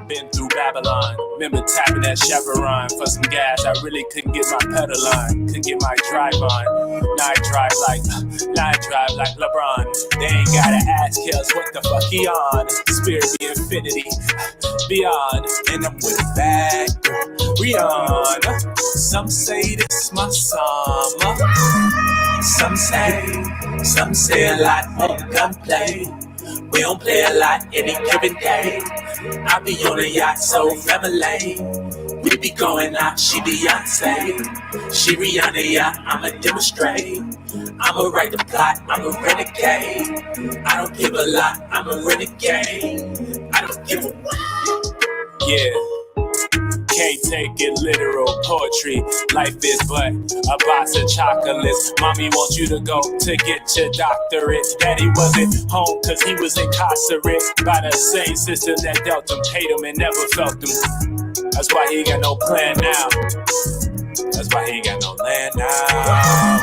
Been through Babylon. Remember tapping that Chevron for some gas. I really couldn't get my pedal on. Couldn't get my drive on. Now I drive like LeBron. They ain't gotta ask us what the fuck he on. Spirit be infinity, beyond. And I'm with a bad girl, Rihanna. Some say this my summer. Some say a lot won't come play. We don't play a lot any given day. I be on a yacht, so family. We be going out, she Beyonce. She Rihanna, yeah, I'ma demonstrate. I'ma write the plot, I'm a renegade. I don't give a lot, I'm a renegade. I don't give a yeah. Can't take it literal poetry. Life is but a box of chocolates. Mommy wants you to go to get your doctorate. Daddy wasn't home cause he was incarcerated by the same system that dealt him, paid him and never felt him. That's why he ain't got no plan now. That's why he ain't got no land now.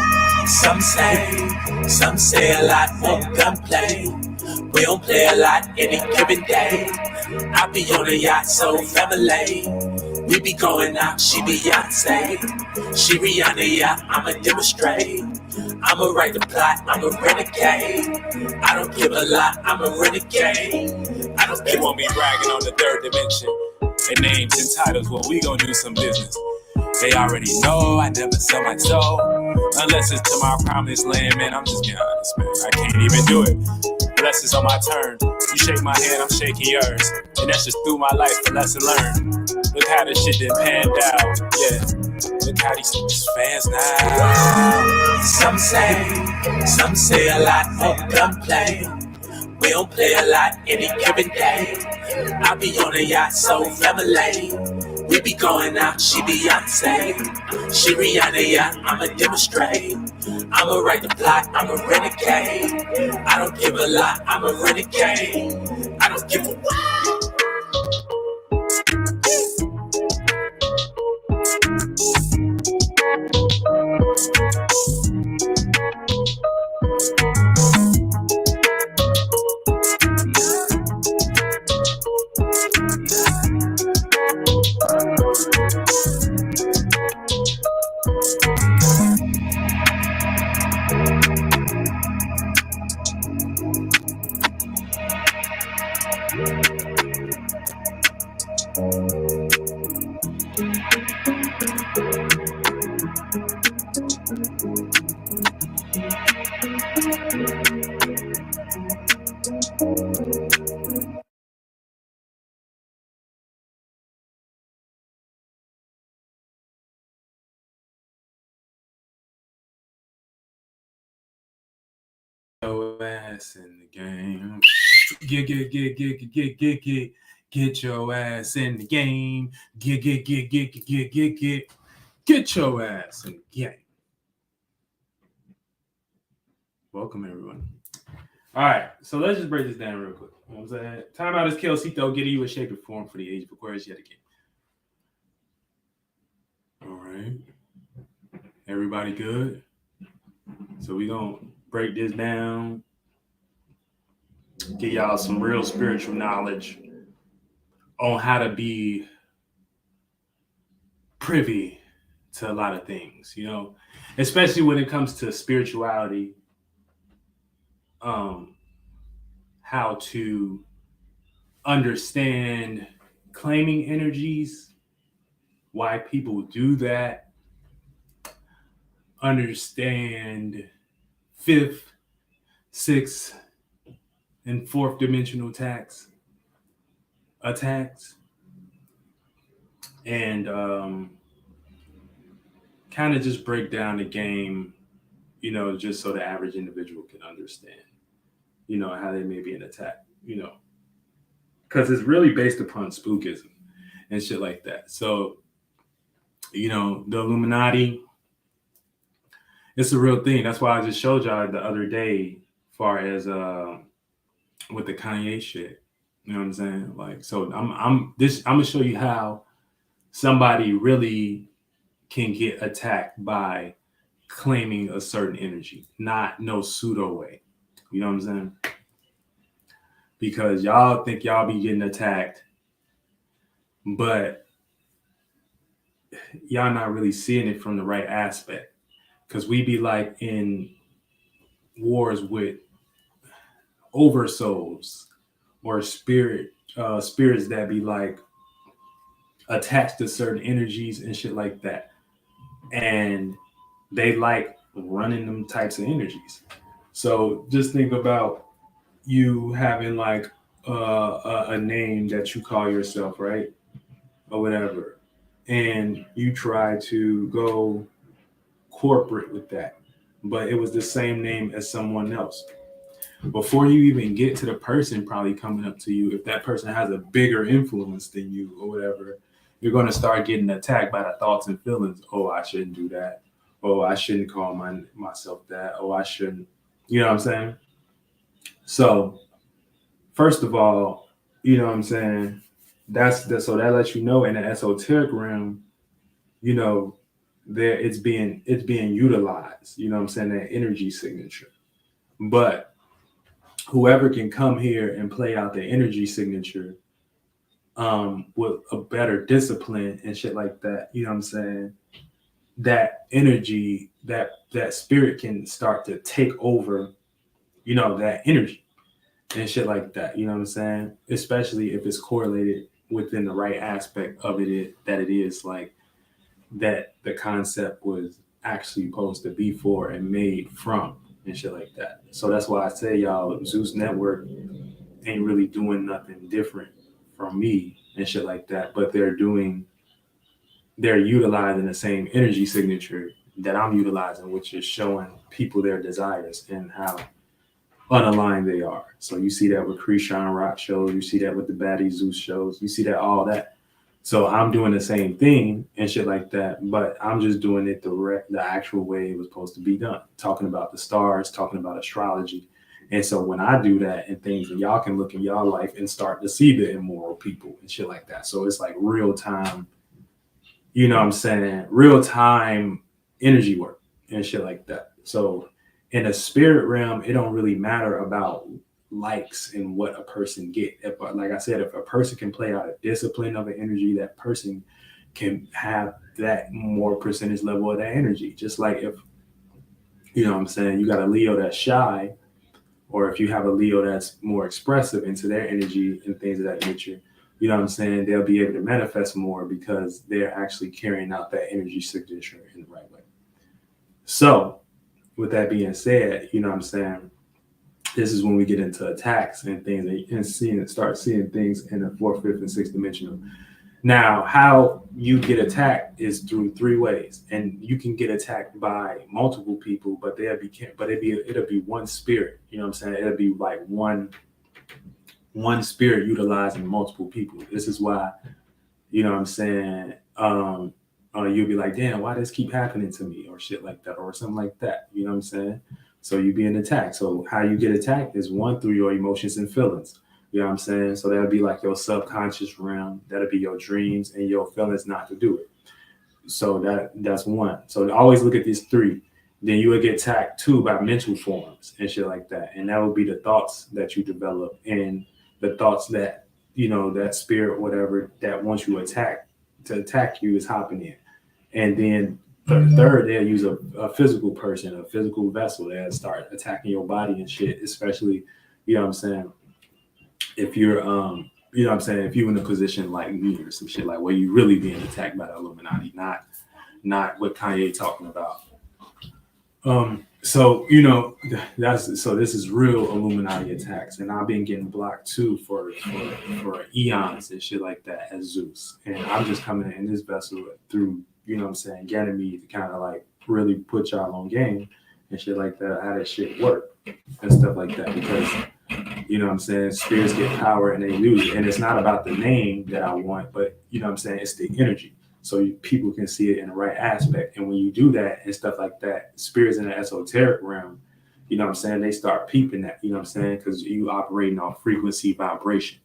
Some say a lot won't come play. We don't play a lot any given day. I be on a yacht, so family. We be going out, she Beyonce. She Rihanna, yeah, I'ma demonstrate. I'ma write the plot, I'm a renegade. I don't give a lot, I'm a renegade. I don't. They want me bragging on the third dimension. And names and titles, well, we gon' do some business. They already know I never sell my soul. Unless it's to my promised land, man, I'm just being honest, man. I can't even do it. Unless it's on my turn. You shake my hand, I'm shaking yours. And that's just through my life, a lesson learned. Look how this shit done panned out, yeah. Look how these fans now. Some say a lot won't come play. We don't play a lot any given day. I be on a yacht, so family. We be going out, she Beyonce. She Rihanna, yeah, I'ma demonstrate. I'ma write the plot, I'm a renegade. I don't give a lot, I'm a renegade. I don't give a ass in the game. Get your ass in the game. Get your ass in the game. Welcome everyone. All right, so let's just break this down real quick. You know what I'm saying? Time out is Calez, getting you a shape and form for the age of Aquarius yet again. All right. Everybody good? So we're going to break this down, give y'all some real spiritual knowledge on how to be privy to a lot of things, you know, especially when it comes to spirituality, how to understand claiming energies, why people do that, understand fifth, sixth, and fourth dimensional attacks, and kind of just break down the game, you know, just so the average individual can understand, you know, how they may be an attack, you know, because it's really based upon spookism and shit like that. So, you know, the Illuminati, it's a real thing. That's why I just showed y'all the other day, far as with the Kanye shit. You know what I'm saying? Like, so I'm gonna show you how somebody really can get attacked by claiming a certain energy, not no pseudo way. You know what I'm saying? Because y'all think y'all be getting attacked but y'all not really seeing it from the right aspect. Because we be like in wars with oversouls or spirits that be like attached to certain energies and shit like that. And they like running them types of energies. So just think about you having like a name that you call yourself, right? Or whatever. And you try to go corporate with that. But it was the same name as someone else. Before you even get to the person probably coming up to you, if that person has a bigger influence than you or whatever, you're going to start getting attacked by the thoughts and feelings. Oh, I shouldn't do that. Oh, I shouldn't call myself that. Oh, I shouldn't. You know what I'm saying? So, first of all, you know what I'm saying? So that lets you know in the esoteric realm, you know, there it's being utilized. You know what I'm saying? That energy signature. But whoever can come here and play out the energy signature with a better discipline and shit like that, you know what I'm saying? That energy, that spirit can start to take over, you know, that energy and shit like that. You know what I'm saying? Especially if it's correlated within the right aspect of that it is like that the concept was actually supposed to be for and made from and shit like that. So that's why I say y'all, Zeusnetwork ain't really doing nothing different from me and shit like that, but they're utilizing the same energy signature that I'm utilizing, which is showing people their desires and how unaligned they are. So you see that with Krishan Rock shows, you see that with the Baddie Zeus shows, you see that all that. So I'm doing the same thing and shit like that, but I'm just doing it the actual way it was supposed to be done. Talking about the stars, talking about astrology. And so when I do that and things, and y'all can look in y'all life and start to see the immoral people and shit like that. So it's like real time, you know what I'm saying? Real time energy work and shit like that. So in the spirit realm, it don't really matter about likes and what a person get. If, like I said, if a person can play out a discipline of an energy, that person can have that more percentage level of that energy. Just like if, you know what I'm saying, you got a Leo that's shy, or if you have a Leo that's more expressive into their energy and things of that nature, you know what I'm saying, they'll be able to manifest more because they're actually carrying out that energy signature in the right way. So, with that being said, you know what I'm saying, this is when we get into attacks and things and start seeing things in the fourth, fifth, and sixth dimensional. Now, how you get attacked is through three ways, and you can get attacked by multiple people, but it'll be one spirit. You know what I'm saying? It'll be like one spirit utilizing multiple people. This is why, you know what I'm saying, you'll be like, damn, why does this keep happening to me, or shit like that, or something like that. You know what I'm saying? So you being attacked. So how you get attacked is one, through your emotions and feelings. You know what I'm saying? So that'll be like your subconscious realm. That'll be your dreams and your feelings not to do it. So that's one. So always look at these three. Then you will get attacked too by mental forms and shit like that. And that will be the thoughts that you develop and the thoughts that, you know, that spirit, whatever, that once you to attack you is hopping in. And then third, they'll use a physical person, a physical vessel. They'll start attacking your body and shit, especially, you know what I'm saying, if you're you know what I'm saying, if you're in a position like me or some shit, like where you really being attacked by the Illuminati, not what Kanye talking about. So you know, this is real Illuminati attacks, and I've been getting blocked too for eons and shit like that as Zeus, and I'm just coming in this vessel through, you know what I'm saying, getting me to kind of like really put y'all on game and shit like that, how that shit work and stuff like that, because you know what I'm saying, spirits get power and they lose it, and it's not about the name that I want, but you know what I'm saying, it's the energy. So people can see it in the right aspect. And when you do that and stuff like that, spirits in the esoteric realm, you know what I'm saying, they start peeping that, you know what I'm saying, because you operating on frequency vibration.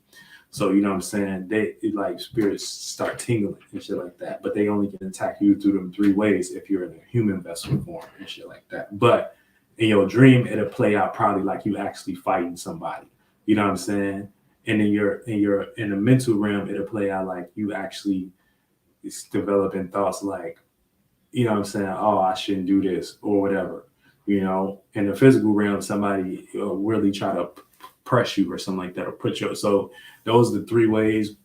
So, you know what I'm saying, like spirits start tingling and shit like that. But they only can attack you through them three ways if you're in a human vessel form and shit like that. But in your dream, it'll play out probably like you actually fighting somebody. You know what I'm saying? And in the mental realm, it'll play out like you actually is developing thoughts like, you know what I'm saying? Oh, I shouldn't do this or whatever. You know, in the physical realm, somebody will really try to press you or something like that, or put you. So those are the three ways,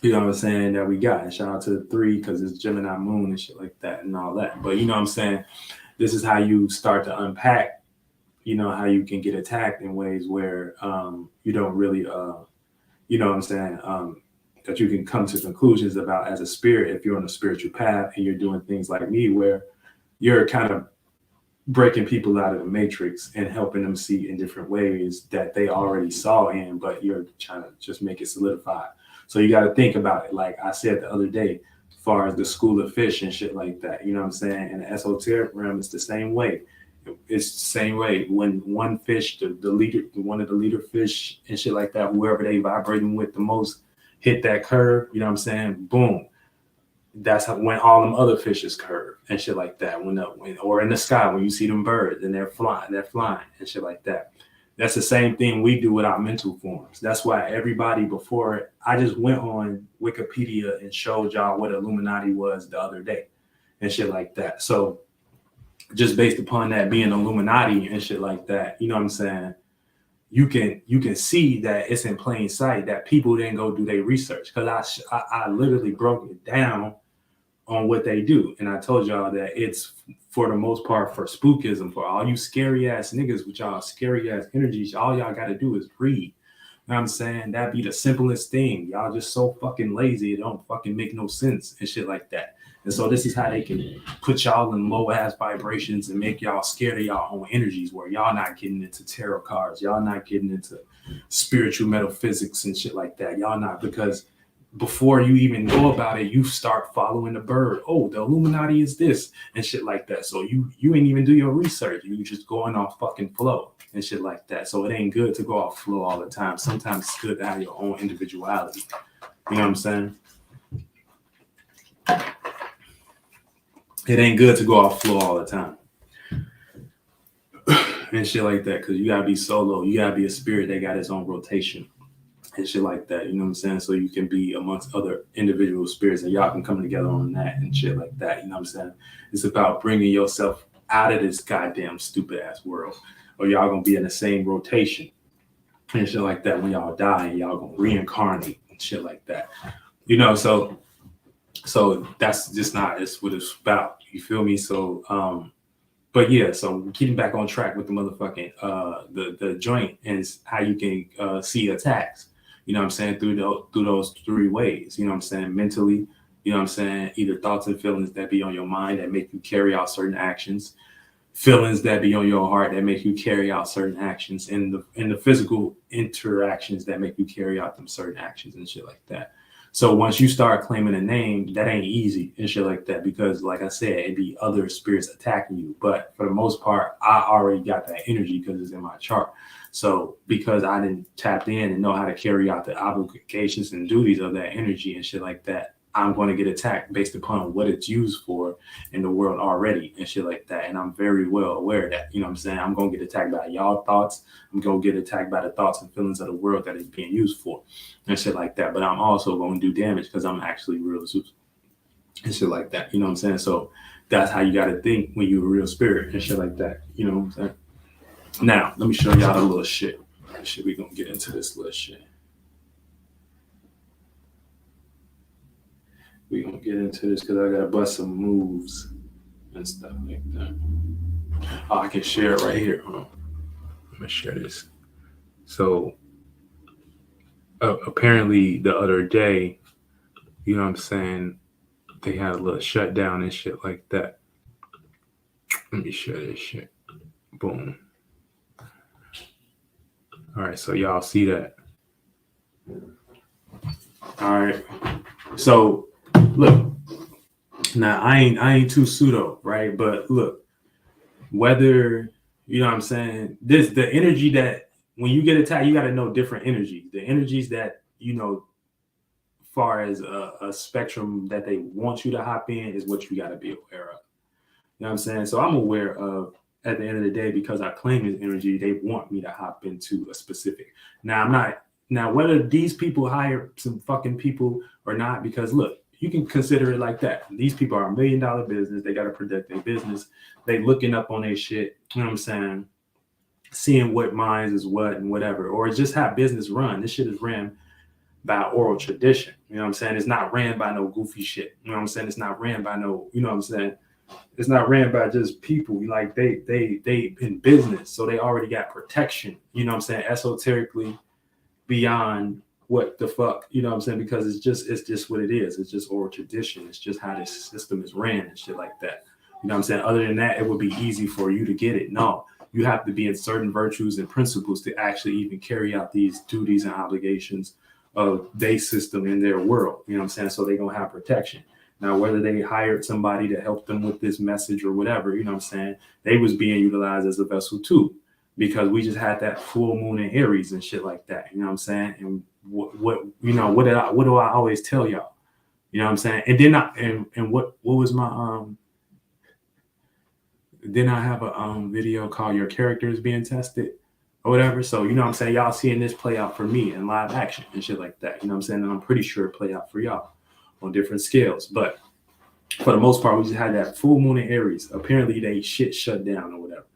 you know what I'm saying, that we got. And shout out to the three because it's Gemini moon and shit like that and all that. But you know what I'm saying? This is how you start to unpack, you know, how you can get attacked in ways where you don't really, you know what I'm saying, that you can come to conclusions about as a spirit if you're on a spiritual path and you're doing things like me where you're kind of breaking people out of the matrix and helping them see in different ways that they already saw in, but you're trying to just make it solidify. So you got to think about it. Like I said the other day, as far as the school of fish and shit like that, you know what I'm saying? In the esoteric realm, it's the same way. It's the same way. When one fish, the leader, one of the leader fish and shit like that, whoever they vibrating with the most, hit that curve, you know what I'm saying? Boom. That's how, when all them other fishes curve and shit like that. When or in the sky when you see them birds and they're flying and shit like that. That's the same thing we do with our mental forms. That's why everybody before I just went on Wikipedia and showed y'all what Illuminati was the other day and shit like that. So just based upon that being Illuminati and shit like that, you know what I'm saying? You can see that it's in plain sight that people didn't go do their research because I literally broke it down on what they do. And I told y'all that it's for the most part for spookism, for all you scary ass niggas with y'all scary ass energies. All y'all got to do is read. You know what I'm saying? That'd be the simplest thing. Y'all just so fucking lazy. It don't fucking make no sense and shit like that. And so this is how they can put y'all in low ass vibrations and make y'all scared of y'all own energies where y'all not getting into tarot cards. Y'all not getting into spiritual metaphysics and shit like that. Y'all not, because before you even know about it, you start following the bird. Oh, the Illuminati is this and shit like that. So you ain't even do your research. You just going off fucking flow and shit like that. So it ain't good to go off flow all the time. Sometimes it's good to have your own individuality. You know what I'm saying? It ain't good to go off flow all the time and shit like that, because you gotta be solo. You gotta be a spirit that got its own rotation and shit like that. You know what I'm saying? So you can be amongst other individual spirits and y'all can come together on that and shit like that. You know what I'm saying? It's about bringing yourself out of this goddamn stupid ass world, or y'all gonna be in the same rotation and shit like that. When y'all die and y'all gonna reincarnate and shit like that. You know, so that's just not, it's what it's about. You feel me? So but yeah, so getting back on track with the motherfucking the joint is how you can see attacks. You know what I'm saying? Through those three ways. You know what I'm saying? Mentally, you know what I'm saying? Either thoughts and feelings that be on your mind that make you carry out certain actions, feelings that be on your heart that make you carry out certain actions, and the physical interactions that make you carry out them certain actions and shit like that. So once you start claiming a name, that ain't easy and shit like that, because like I said, it'd be other spirits attacking you. But for the most part, I already got that energy because it's in my chart. So because I didn't tap in and know how to carry out the obligations and duties of that energy and shit like that, I'm going to get attacked based upon what it's used for in the world already and shit like that. And I'm very well aware of that. You know what I'm saying? I'm going to get attacked by y'all thoughts. I'm going to get attacked by the thoughts and feelings of the world that it's being used for and shit like that. But I'm also going to do damage because I'm actually real and shit like that. You know what I'm saying? So that's how you got to think when you're a real spirit and shit like that. You know what I'm saying? Now, let me show y'all the little shit. We're going to get into this little shit. We're going to get into this because I got to bust some moves and stuff like that. Oh, I can share it right here. Hold on. Let me share this. So, apparently the other day, you know what I'm saying, they had a little shutdown and shit like that. Let me share this shit. Boom. All right, so y'all see that. All right. So, look. Now, I ain't too pseudo, right? But look, whether, you know what I'm saying, the energy that when you get attacked, you got to know different energies. The energies that, you know, far as a spectrum that they want you to hop in is what you got to be aware of. You know what I'm saying? So I'm aware of, at the end of the day, because I claim this energy, they want me to hop into a specific. Now, I'm not Now, whether these people hire some fucking people or not, because look, you can consider it like that. These people are $1 million business. They got to protect their business. They looking up on their shit. You know what I'm saying? Seeing what minds is what and whatever, or just how business run. This shit is ran by oral tradition. You know what I'm saying? It's not ran by no goofy shit. You know what I'm saying? It's not ran by no, you know what I'm saying? It's not ran by just people. Like they in business, so they already got protection. You know what I'm saying? Esoterically beyond what the fuck, you know what I'm saying? Because it's just what it is. It's just oral tradition. It's just how this system is ran and shit like that. You know what I'm saying? Other than that, it would be easy for you to get it. No, you have to be in certain virtues and principles to actually even carry out these duties and obligations of their system in their world. You know what I'm saying? So they're going to have protection. Now, whether they hired somebody to help them with this message or whatever, you know what I'm saying? They was being utilized as a vessel too, because we just had that full moon in Aries and shit like that. You know what I'm saying? And what do I always tell y'all? You know what I'm saying? And then what was my then I have a video called Your Character is Being Tested or whatever. So, you know what I'm saying? Y'all seeing this play out for me in live action and shit like that. You know what I'm saying? And I'm pretty sure it play out for y'all on different scales. But for the most part, we just had that full moon in Aries. Apparently they shit shut down or whatever.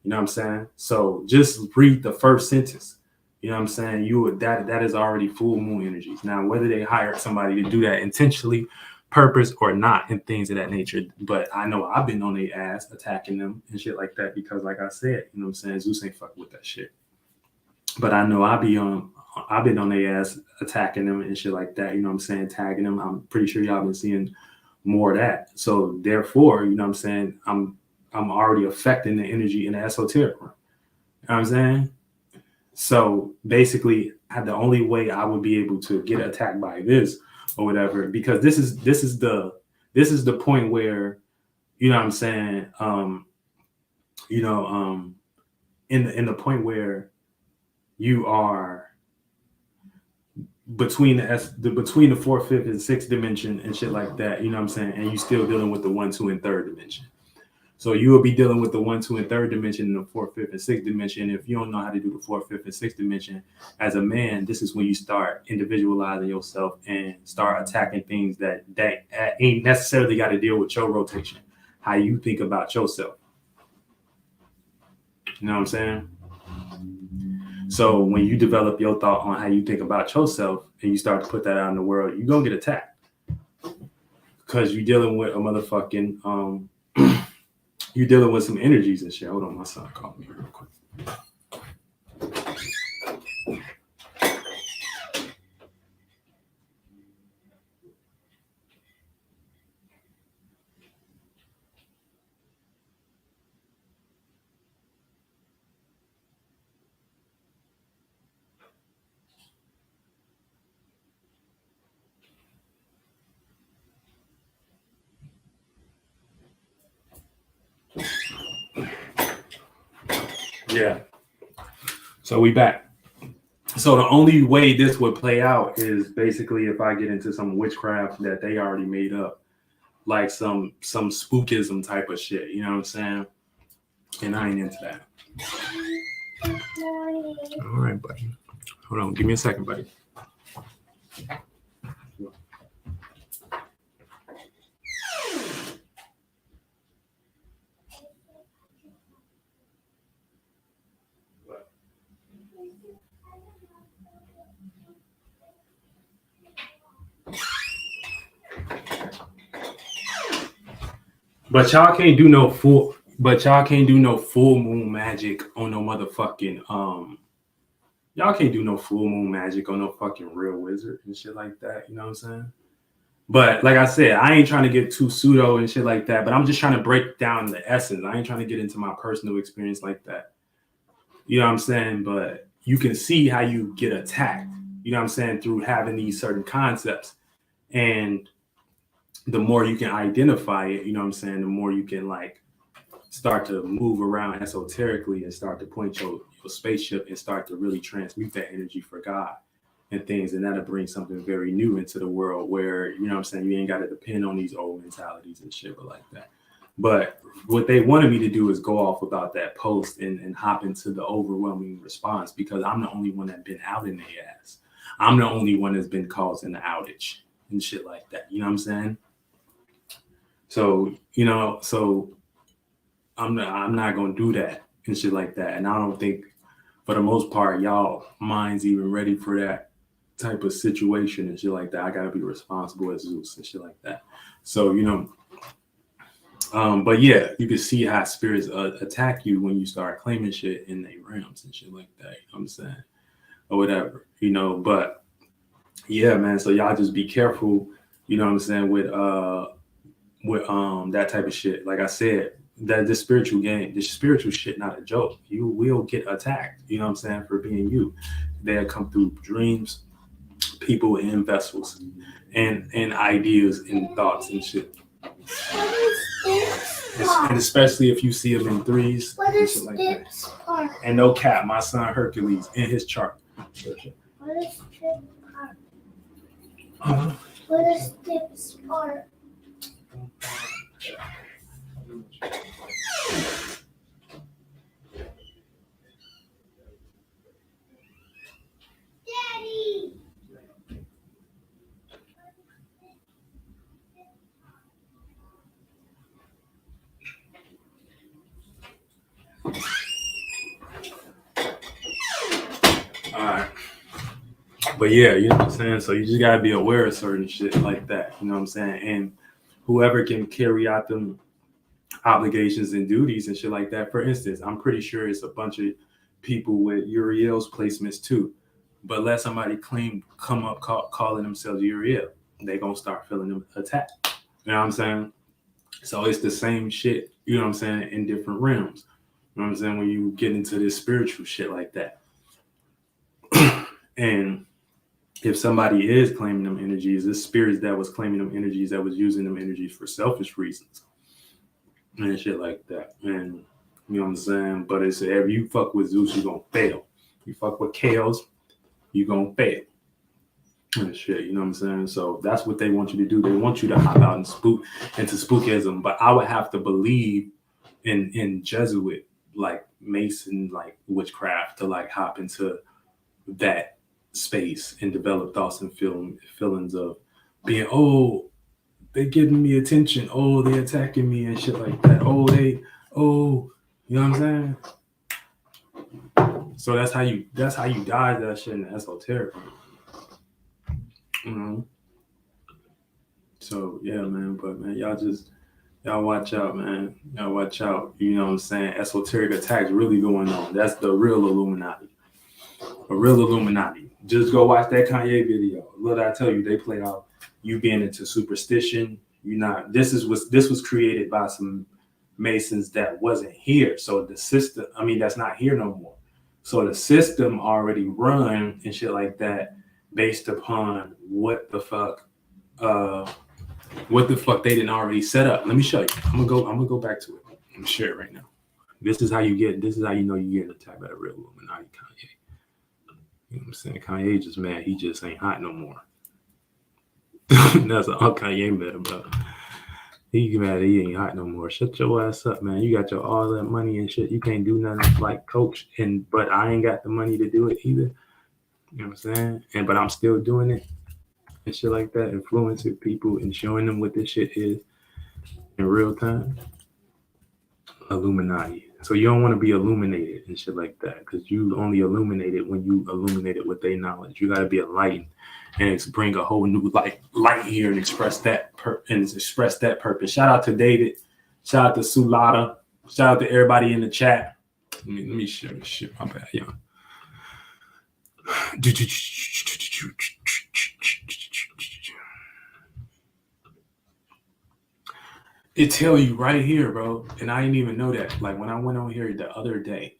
You know what I'm saying? So just read the first sentence. You know what I'm saying? That is already full moon energies. Now, whether they hired somebody to do that intentionally, purpose or not, and things of that nature. But I know I've been on their ass attacking them and shit like that because, like I said, you know what I'm saying? Zeus ain't fucking with that shit. But I know I've been on their ass attacking them and shit like that. You know what I'm saying? Tagging them. I'm pretty sure y'all been seeing more of that. So therefore, you know what I'm saying? I'm already affecting the energy in the esoteric realm. You know what I'm saying? So basically, the only way I would be able to get attacked by this or whatever, because this is the point where, you know what I'm saying, in the point where you are between the fourth, fifth, and sixth dimension and shit like that, you know what I'm saying, and you still dealing with the 1, 2, and third dimension. So you will be dealing with the 1, 2, and third dimension and the fourth, fifth, and sixth dimension. If you don't know how to do the fourth, fifth, and sixth dimension as a man, this is when you start individualizing yourself and start attacking things that ain't necessarily got to deal with your rotation, how you think about yourself. You know what I'm saying? So when you develop your thought on how you think about yourself and you start to put that out in the world, you're going to get attacked because you're dealing with a motherfucking you're dealing with some energies and shit. Hold on, my son called me real quick. Yeah. So we back. So the only way this would play out is basically if I get into some witchcraft that they already made up, like some spookism type of shit. You know what I'm saying? And I ain't into that. All right, buddy. Hold on. Give me a second, buddy. But y'all can't do no full moon magic on no motherfucking y'all can't do no full moon magic on no fucking real wizard and shit like that, you know what I'm saying? But like I said, I ain't trying to get too pseudo and shit like that, but I'm just trying to break down the essence. I ain't trying to get into my personal experience like that. You know what I'm saying? But you can see how you get attacked, you know what I'm saying, through having these certain concepts. And the more you can identify it, you know what I'm saying, the more you can like start to move around esoterically and start to point your spaceship and start to really transmute that energy for God and things. And that'll bring something very new into the world where, you know what I'm saying, you ain't got to depend on these old mentalities and shit like that. But what they wanted me to do is go off about that post and hop into the overwhelming response, because I'm the only one that's been out in their ass. I'm the only one that's been causing the outage and shit like that. You know what I'm saying? So, so I'm not gonna do that and shit like that. And I don't think, for the most part, y'all minds even ready for that type of situation and shit like that. I gotta be responsible as Zeus and shit like that. So, but yeah, you can see how spirits attack you when you start claiming shit in their realms and shit like that. You know what I'm saying? Or whatever, but yeah, man. So y'all just be careful, you know what I'm saying, with that type of shit. Like I said, that this spiritual shit not a joke. You will get attacked, you know what I'm saying, for being you. They'll come through dreams, people in vessels, and ideas and thoughts and shit. And especially if you see them in threes. What is like Dip's part? And no cap, my son Hercules in his chart. What is Dip's part? What is Dip's part? Daddy. All right. But yeah, you know what I'm saying? So you just gotta be aware of certain shit like that, you know what I'm saying? And whoever can carry out them obligations and duties and shit like that. For instance, I'm pretty sure it's a bunch of people with Uriel's placements too. But let somebody come up calling themselves Uriel, they gonna start feeling them attacked. You know what I'm saying? So it's the same shit, you know what I'm saying, in different realms. You know what I'm saying? When you get into this spiritual shit like that. And if somebody is claiming them energies, it's spirits that was claiming them energies, that was using them energies for selfish reasons and shit like that. And you know what I'm saying? But it's, if you fuck with Zeus, you're gonna fail. You fuck with Calez, you're gonna fail. And shit, you know what I'm saying? So that's what they want you to do. They want you to hop out and spook into spookism. But I would have to believe in Jesuit, like Mason, like witchcraft, to like hop into that space and develop thoughts and feelings of being, oh, they giving me attention, oh, they attacking me and shit like that, you know what I'm saying? So that's how you dodge that shit in the esoteric, you know. So yeah, man. But man, y'all watch out, man. Y'all watch out. You know what I'm saying? Esoteric attacks really going on. That's the real Illuminati. A real Illuminati. Just go watch that Kanye video. What I tell you, they play out you being into superstition. You're not. This was created by some Masons that wasn't here. So the system, that's not here no more. So the system already run and shit like that based upon what the fuck they didn't already set up. Let me show you. I'm gonna go back to it. I'm gonna share it right now. This is how you know you get attacked by a real Illuminati, Kanye. You know what I'm saying? Kanye just mad. He just ain't hot no more. That's all Kanye mad about. He mad he ain't hot no more. Shut your ass up, man. You got all that money and shit. You can't do nothing like coach. But I ain't got the money to do it either. You know what I'm saying? But I'm still doing it and shit like that, influencing people and showing them what this shit is in real time. Illuminati. So you don't want to be illuminated and shit like that, because you only illuminate it when you illuminate it with their knowledge. You got to be enlightened and bring a whole new light here and express that purpose. Shout out to David. Shout out to Sulata. Shout out to everybody in the chat. Let me share this shit. My bad, y'all. It tell you right here, bro. And I didn't even know that. Like when I went on here the other day.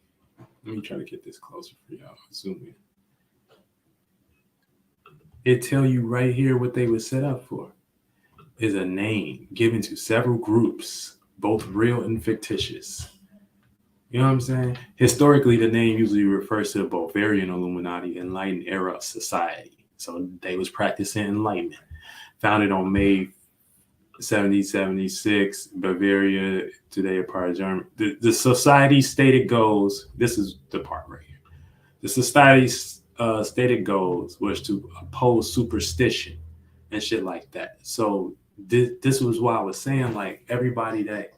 Let me try to get this closer for y'all. Zoom in. It tell you right here what they were set up for. Is a name given to several groups, both real and fictitious. You know what I'm saying? Historically, the name usually refers to the Bavarian Illuminati, Enlightened Era of Society. So they was practicing enlightenment. Founded on May 1776, Bavaria, today a part of Germany. The society's stated goals, this is the part right here. The society's stated goals was to oppose superstition and shit like that. So this was why I was saying, like, everybody that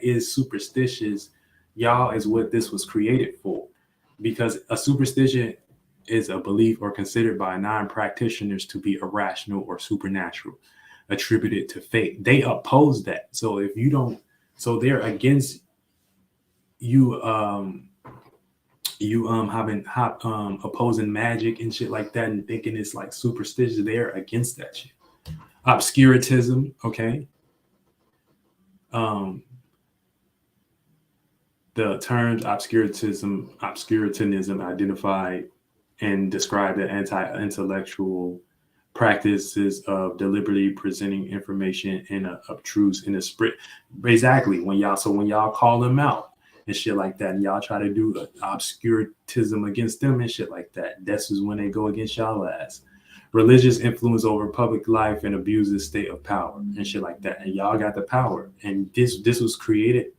is superstitious, y'all is what this was created for. Because a superstition is a belief or considered by non-practitioners to be irrational or supernatural, attributed to fate. They oppose that. So if you don't, so they're against you opposing magic and shit like that and thinking it's like superstitious. They're against that shit. Obscurantism, okay. The terms obscurantism identified and describe the anti-intellectual practices of deliberately presenting information in an obtruse in a sprint. Exactly. When y'all call them out and shit like that, and y'all try to do obscurantism against them and shit like that, this is when they go against y'all ass. Religious influence over public life and abuse the state of power and shit like that. And y'all got the power. And this was created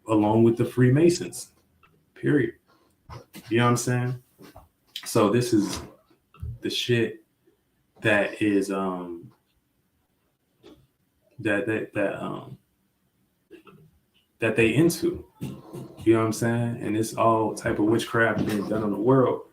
along with the Freemasons. Period. You know what I'm saying? So this is the shit that is that they into. You know what I'm saying? And it's all type of witchcraft being done in the world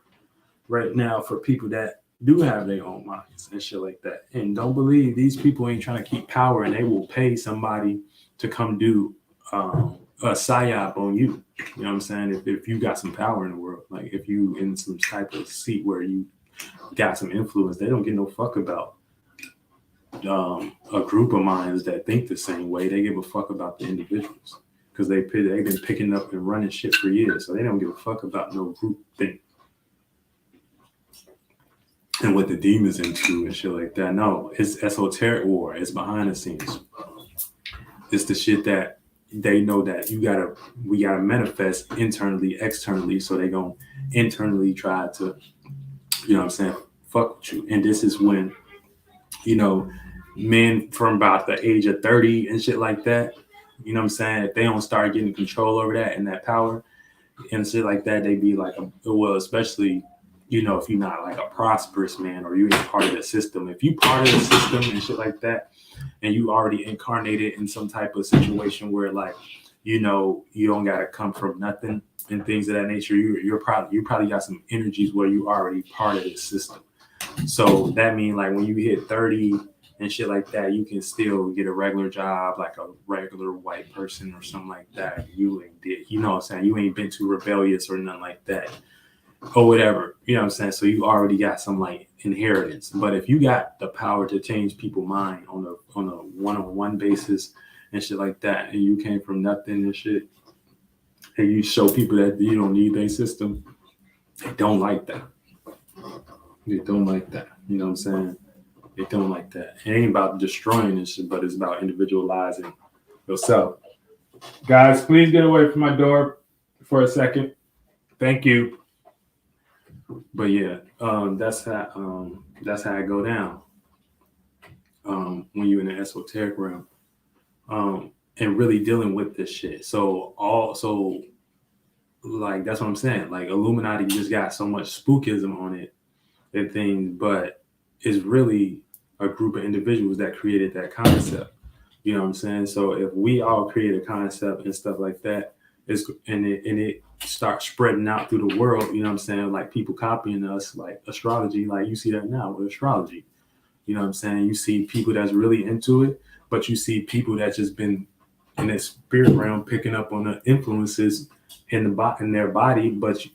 right now for people that do have their own minds and shit like that. And don't believe these people ain't trying to keep power, and they will pay somebody to come do a psyop on you. You know what I'm saying? If you got some power in the world, like if you in some type of seat where you got some influence, they don't give no fuck about a group of minds that think the same way. They give a fuck about the individuals because they've been picking up and running shit for years, so they don't give a fuck about no group thing and what the demons into and shit like that. No, it's esoteric war. It's behind the scenes. It's the shit that they know that we gotta manifest internally, externally. So they gonna internally try to, you know what I'm saying, fuck with you. And this is when, you know, men from about the age of 30 and shit like that, you know what I'm saying, if they don't start getting control over that and that power and shit like that, they be like, well, especially, you know, if you're not like a prosperous man or you ain't part of the system. If you part of the system and shit like that, and you already incarnated in some type of situation where, like, you know, you don't gotta come from nothing and things of that nature, you probably got some energies where you already part of this system. So that means, like, when you hit 30 and shit like that, you can still get a regular job like a regular white person or something like that. You ain't did, you know what I'm saying? You ain't been too rebellious or nothing like that. Or whatever, you know what I'm saying? So you already got some like inheritance. But if you got the power to change people's mind on a one-on-one basis and shit like that, and you came from nothing and shit, and you show people that you don't need their system, they don't like that. They don't like that. You know what I'm saying? They don't like that. It ain't about destroying this shit, but it's about individualizing yourself. Guys, please get away from my door for a second. Thank you. But yeah, that's how it go down when you're in the esoteric realm, and really dealing with this shit. So like, that's what I'm saying. Like, Illuminati just got so much spookism on it and things, but it's really a group of individuals that created that concept. You know what I'm saying? So if we all create a concept and stuff like that, it starts spreading out through the world, you know what I'm saying? Like, people copying us, like astrology, like you see that now with astrology. You know what I'm saying? You see people that's really into it, but you see people that just been in that spirit realm picking up on the influences in their body, but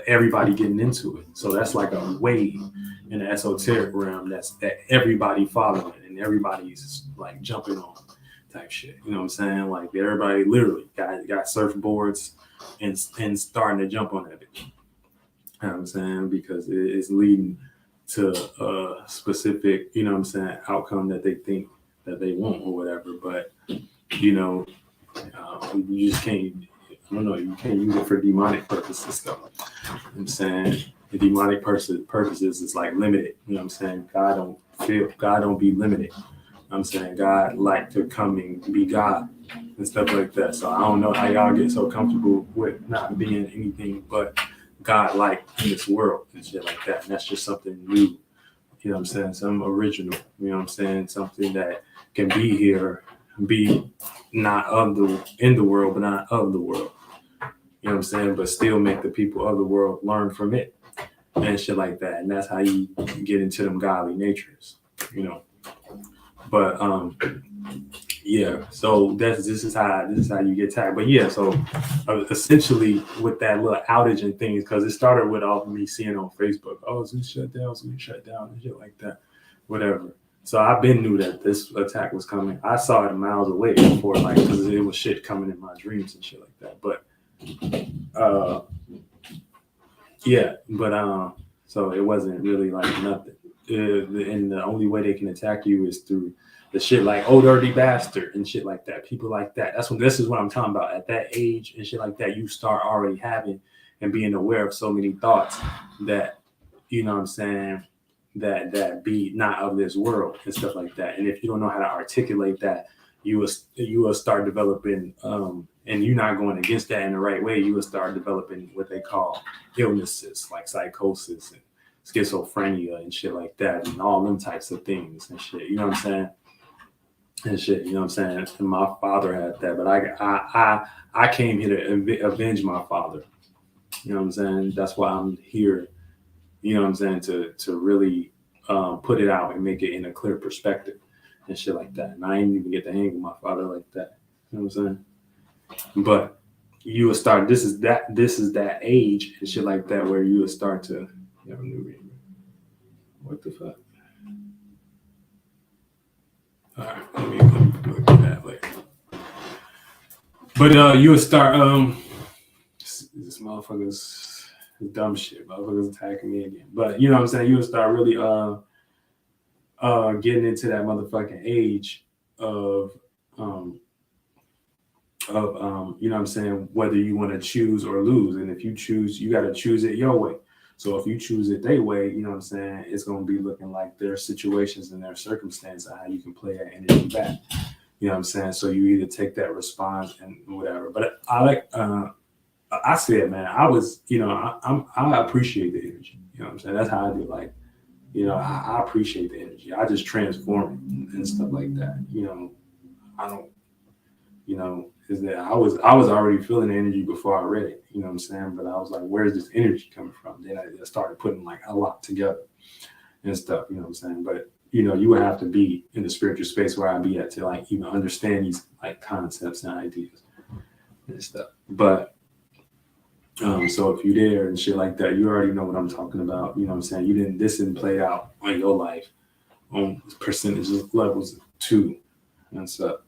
everybody getting into it. So that's like a wave in the esoteric realm that everybody following and everybody's like jumping on type shit. You know what I'm saying? Like, everybody literally got surfboards and starting to jump on that bitch. You know what I'm saying? Because it's leading to a specific, you know what I'm saying, outcome that they think that they want or whatever. But, you know, you just can't, I don't know, you can't use it for demonic purposes though. You know what I'm saying? The demonic purposes is like limited. You know what I'm saying? God don't be limited. I'm saying God like to come and be God and stuff like that. So I don't know how y'all get so comfortable with not being anything but God like in this world and shit like that. And that's just something new. You know what I'm saying? Something original. You know what I'm saying? Something that can be here, be not of the in the world, but not of the world. You know what I'm saying? But still make the people of the world learn from it and shit like that. And that's how you get into them godly natures, you know. But yeah, so this is how you get tagged. But yeah, so essentially with that little outage and things, because it started with all of me seeing on Facebook, oh, it's shut down, and shit like that, whatever. So I've been knew that this attack was coming. I saw it miles away before, like, because it was shit coming in my dreams and shit like that. But yeah, but so it wasn't really like nothing. And the only way they can attack you is through the shit like oh dirty bastard and shit like that. People like that. This is what I'm talking about. At that age and shit like that, you start already having and being aware of so many thoughts that, you know what I'm saying, that be not of this world and stuff like that. And if you don't know how to articulate that, you will start developing and you're not going against that in the right way, you will start developing what they call illnesses like psychosis and schizophrenia and shit like that and all them types of things and shit. You know what I'm saying? And shit, you know what I'm saying? And my father had that, but I came here to avenge my father. You know what I'm saying? That's why I'm here. You know what I'm saying? To really put it out and make it in a clear perspective and shit like that. And I didn't even get to hang with my father like that. You know what I'm saying? But you will start. This is that age and shit like that where you will start to. What the fuck? All right, let me look at that later. But you will start. This motherfucker's dumb shit. Motherfuckers attacking me again. But you know what I'm saying. You will start really getting into that motherfucking age of you know what I'm saying, whether you want to choose or lose. And if you choose, you got to choose it your way. So if you choose it their way, you know what I'm saying, it's going to be looking like their situations and their circumstance and how you can play that energy back. You know what I'm saying? So you either take that response and whatever. But I like, I said, man, I was, you know, I appreciate the energy. You know what I'm saying? That's how I do. Like, you know, I appreciate the energy. I just transform it and stuff like that. You know, I don't, you know, is that I was already feeling the energy before I read it, you know what I'm saying? But I was like, where's this energy coming from? Then I started putting like a lot together and stuff, you know what I'm saying? But, you know, you would have to be in the spiritual space where I'd be at to like even understand these like concepts and ideas and stuff. But so if you're there and shit like that, you already know what I'm talking about, you know what I'm saying? This didn't play out on your life on percentages levels 2 and stuff.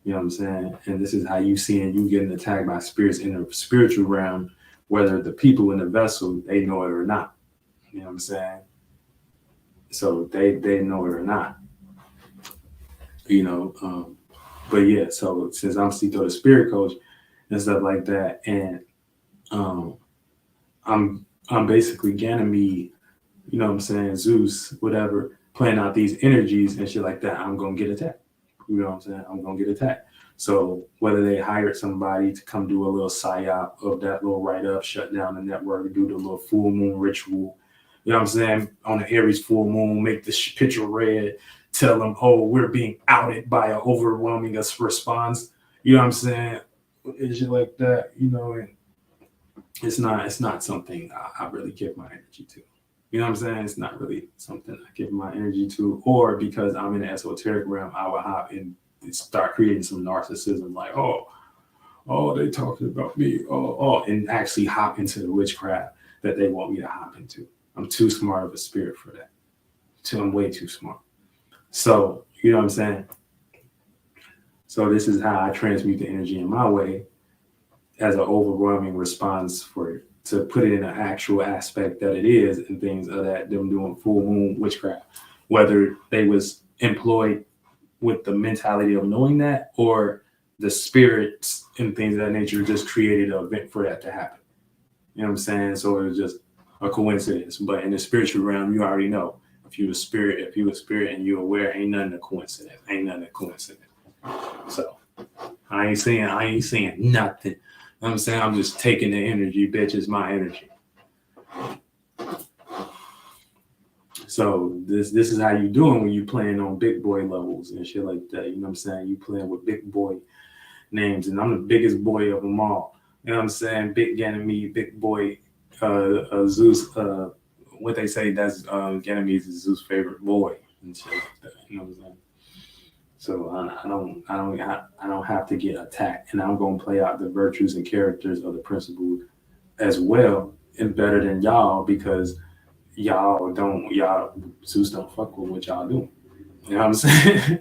You know what I'm saying? And this is how you seeing you getting attacked by spirits in the spiritual realm, whether the people in the vessel, they know it or not. You know what I'm saying? So they know it or not. You know, but yeah, so since I'm Cito the spirit coach and stuff like that, and I'm basically Ganymede, you know what I'm saying, Zeus, whatever, playing out these energies and shit like that, I'm gonna get attacked. You know what I'm saying? I'm going to get attacked. So whether they hired somebody to come do a little psyop of that little write-up, shut down the network, do the little full moon ritual, you know what I'm saying? On the Aries full moon, make the picture red, tell them, oh, we're being outed by an overwhelming response. You know what I'm saying? It's just like that, you know, and it's not something I really give my energy to. You know what I'm saying? It's not really something I give my energy to, or because I'm in the esoteric realm, I will hop and start creating some narcissism, like, oh, they talking about me, and actually hop into the witchcraft that they want me to hop into. I'm too smart of a spirit for that. I'm way too smart. So, you know what I'm saying? So this is how I transmute the energy in my way as an overwhelming response to put it in an actual aspect that it is and things of that, them doing full moon witchcraft, whether they was employed with the mentality of knowing that or the spirits and things of that nature just created an event for that to happen. You know what I'm saying? So it was just a coincidence. But in the spiritual realm, you already know If you a spirit and you're aware, ain't nothing a coincidence. So I ain't saying nothing. You know what I'm saying? I'm just taking the energy, bitch. It's my energy. So this is how you doing when you playing on big boy levels and shit like that. You know what I'm saying? You playing with big boy names, and I'm the biggest boy of them all. You know what I'm saying? Big Ganymede, big boy, Zeus. What they say, that's Ganymede is Zeus' favorite boy and shit like that. You know what I'm saying? So I don't have to get attacked, and I'm gonna play out the virtues and characters of the principle as well and better than y'all, because Zeus don't fuck with what y'all doing. You know what I'm saying?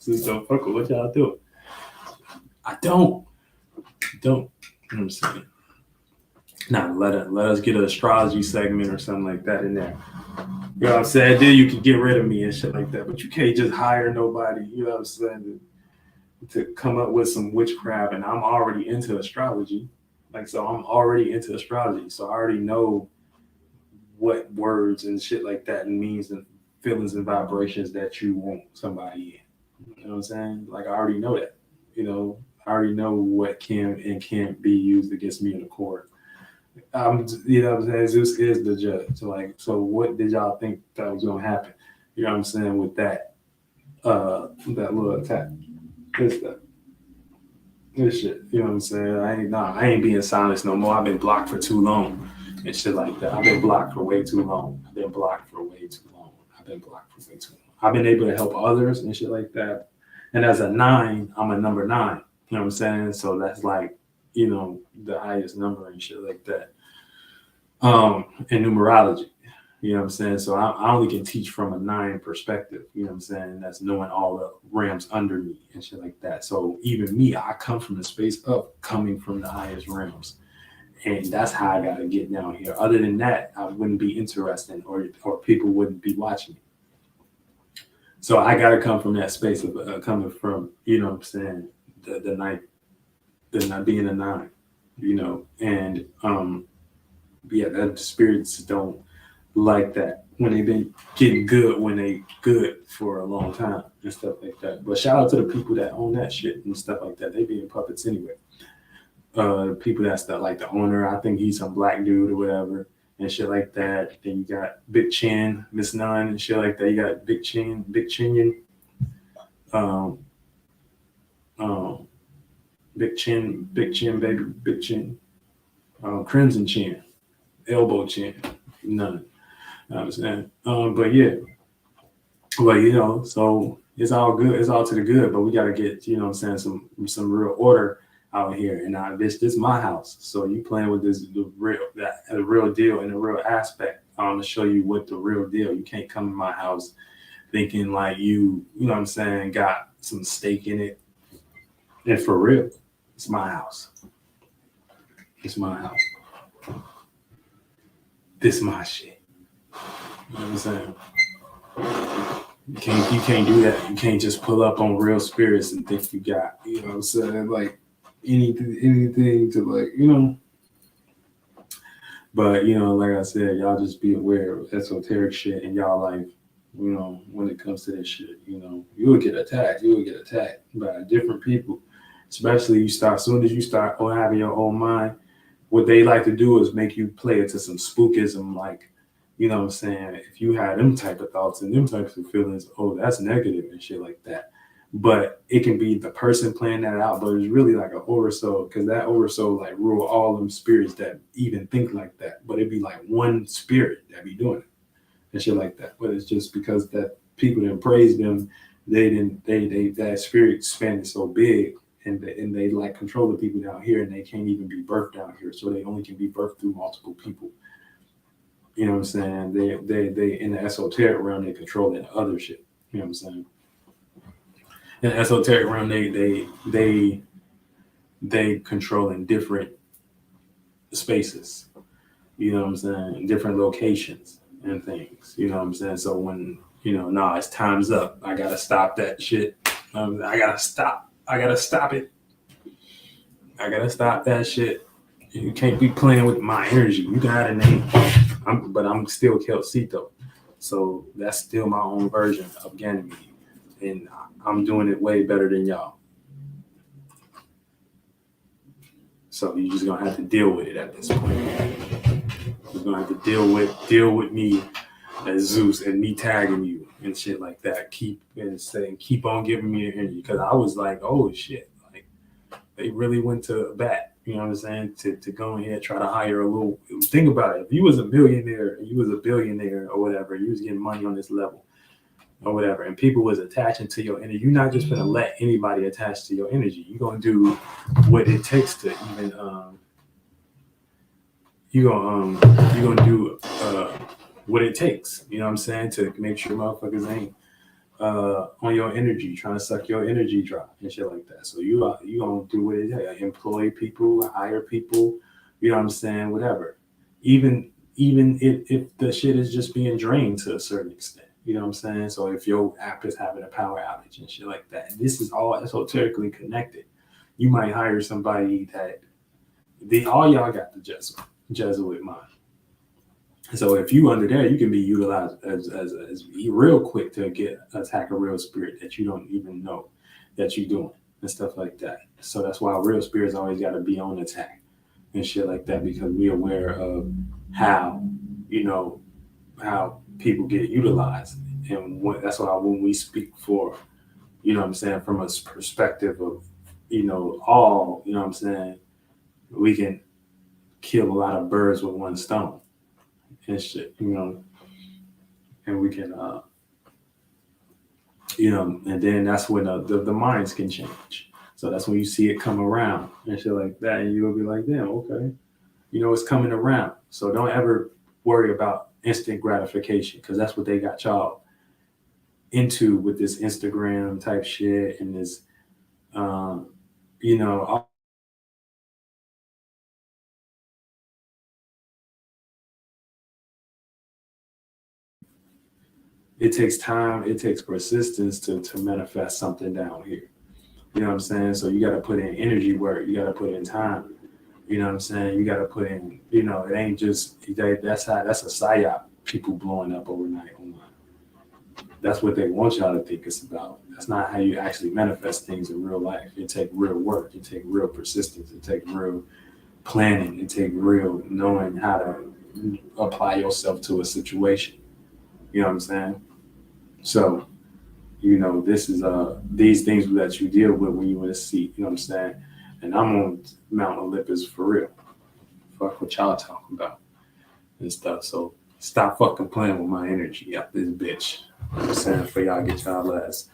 Zeus don't fuck with what y'all doing. I don't. You know what I'm saying? Now let us get an astrology segment or something like that in there. You know what I'm saying? Then you can get rid of me and shit like that. But you can't just hire nobody, you know what I'm saying, to come up with some witchcraft. And I'm already into astrology. So I'm already into astrology. So I already know what words and shit like that means and feelings and vibrations that you want somebody in. You know what I'm saying? Like, I already know that. You know, I already know what can and can't be used against me in the court. You know what I'm saying? Zeus is the judge. So what did y'all think that was gonna happen? You know what I'm saying, with that little attack. This shit. You know what I'm saying? I ain't being silenced no more. I've been blocked for too long and shit like that. I've been blocked for way too long. I've been able to help others and shit like that. And as a 9, I'm a number 9. You know what I'm saying? So that's like, you know, the highest number and shit like that. In numerology. You know what I'm saying? So I only can teach from a 9 perspective. You know what I'm saying? That's knowing all the realms under me and shit like that. So even me, I come from the space of coming from the highest realms. And that's how I got to get down here. Other than that, I wouldn't be interested, or people wouldn't be watching me. So I got to come from that space of coming from, you know what I'm saying, the 9, being a 9, you know. And yeah, that spirits don't like that when they've been getting good, when they good for a long time and stuff like that. But shout out to the people that own that shit and stuff like that. They being puppets anyway. People that's like the owner, I think he's some black dude or whatever and shit like that. Then you got Big Chin, Miss Nunn and shit like that. You got Big Chin, Big Chin, baby, Big Chin, Crimson Chin, Elbow Chin, none. You know what I'm saying? But yeah, well, you know, so it's all good. It's all to the good, but we got to get, you know what I'm saying, some real order out here. And this is my house. So you playing with the real deal and the real aspect. I'm going to show you what the real deal. You can't come to my house thinking like you know what I'm saying, got some stake in it. And for real, it's my house. It's my house. This is my shit. You know what I'm saying? You can't do that. You can't just pull up on real spirits and think you got, you know what I'm saying, like anything to, like, you know. But, you know, like I said, y'all just be aware of esoteric shit in y'all life, you know, when it comes to this shit. You know, you will get attacked. You will get attacked by different people. Especially as soon as you start having your own mind, what they like to do is make you play into some spookism, like, you know what I'm saying, if you had them type of thoughts and them types of feelings, oh, that's negative and shit like that. But it can be the person playing that out, but it's really like an oversoul, because that oversoul like rule all them spirits that even think like that. But it'd be like one spirit that be doing it and shit like that. But it's just because that people didn't praise them, that spirit expanded so big, and they like control the people down here, and they can't even be birthed down here. So they only can be birthed through multiple people. You know what I'm saying? They in the esoteric realm, they control that other shit. You know what I'm saying? In the esoteric realm, they control in different spaces. You know what I'm saying? Different locations and things. You know what I'm saying? So when, you know, it's time's up. I gotta stop that shit. I gotta stop it. I gotta stop that shit. You can't be playing with my energy. You got a name, but I'm still CEITOLLC. So that's still my own version of Ganymede, and I'm doing it way better than y'all. So you're just gonna have to deal with it at this point. You're gonna have to deal with me as Zeus and me tagging you and shit like that. Keep on giving me an energy, because I was like, oh shit, like they really went to bat. You know what I'm saying? To go ahead and try to hire a little. Think about it. If you was a millionaire, you was a billionaire or whatever, you was getting money on this level or whatever, and people was attaching to your energy, you're not just gonna let anybody attach to your energy. You're gonna do what it takes to even you're gonna do what it takes. You know what I'm saying, to make sure motherfuckers ain't on your energy, trying to suck your energy dry and shit like that. So you gonna do what it takes. Employ people, hire people. You know what I'm saying? Whatever. Even if the shit is just being drained to a certain extent. You know what I'm saying? So if your app is having a power outage and shit like that, this is all esoterically connected. You might hire somebody that all y'all got the Jesuit mind. So if you under there, you can be utilized as real quick to attack a real spirit that you don't even know that you're doing and stuff like that. So that's why real spirits always got to be on attack and shit like that, because we're aware of how people get utilized, and that's why when we speak for, you know what I'm saying, from a perspective of all, you know what I'm saying, we can kill a lot of birds with one stone and shit, and we can, and then that's when the minds can change. So that's when you see it come around and shit like that, and you'll be like, damn, okay, it's coming around. So don't ever worry about instant gratification, because that's what they got y'all into with this Instagram type shit and this, it takes time, it takes persistence to manifest something down here. You know what I'm saying? So you got to put in energy work. You got to put in time. You know what I'm saying? You got to put in, it ain't just, that's a psyop, people blowing up overnight online. That's what they want y'all to think it's about. That's not how you actually manifest things in real life. It takes real work. It takes real persistence. It takes real planning. It takes real knowing how to apply yourself to a situation. You know what I'm saying? So, this is these things that you deal with when you in a seat. You know what I'm saying? And I'm on Mount Olympus for real. Fuck what y'all talking about and stuff. So stop fucking playing with my energy out this bitch. You know what I'm saying? For y'all get y'all ass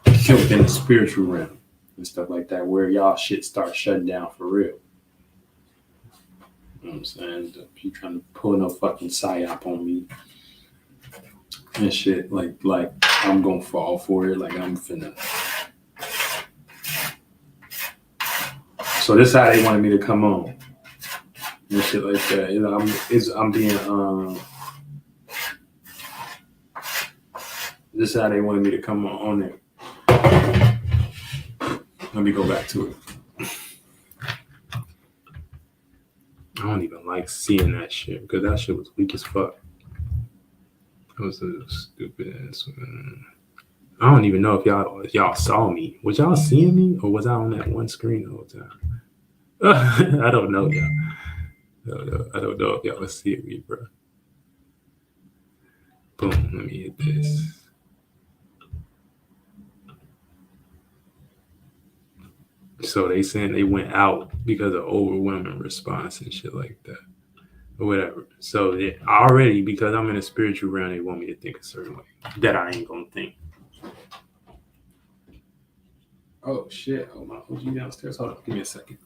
killed in the spiritual realm and stuff like that, where y'all shit starts shutting down for real. You know what I'm saying? If you trying to pull no fucking psyop on me and shit, like I'm gonna fall for it, like I'm finna. So this is how they wanted me to come on and shit like that. I'm being this is how they wanted me to come on there. Let me go back to it. I don't even like seeing that shit, because that shit was weak as fuck. It was a stupid ass one. I don't even know if y'all saw me. Was y'all seeing me, or was I on that one screen the whole time? I don't know, y'all. I don't know if y'all was seeing me, bro. Boom. Let me hit this. So they saying they went out because of overwhelming response and shit like that, or whatever. So already, because I'm in a spiritual realm, they want me to think a certain way that I ain't gonna think. Oh shit! Oh, my OG downstairs. Hold on, give me a second.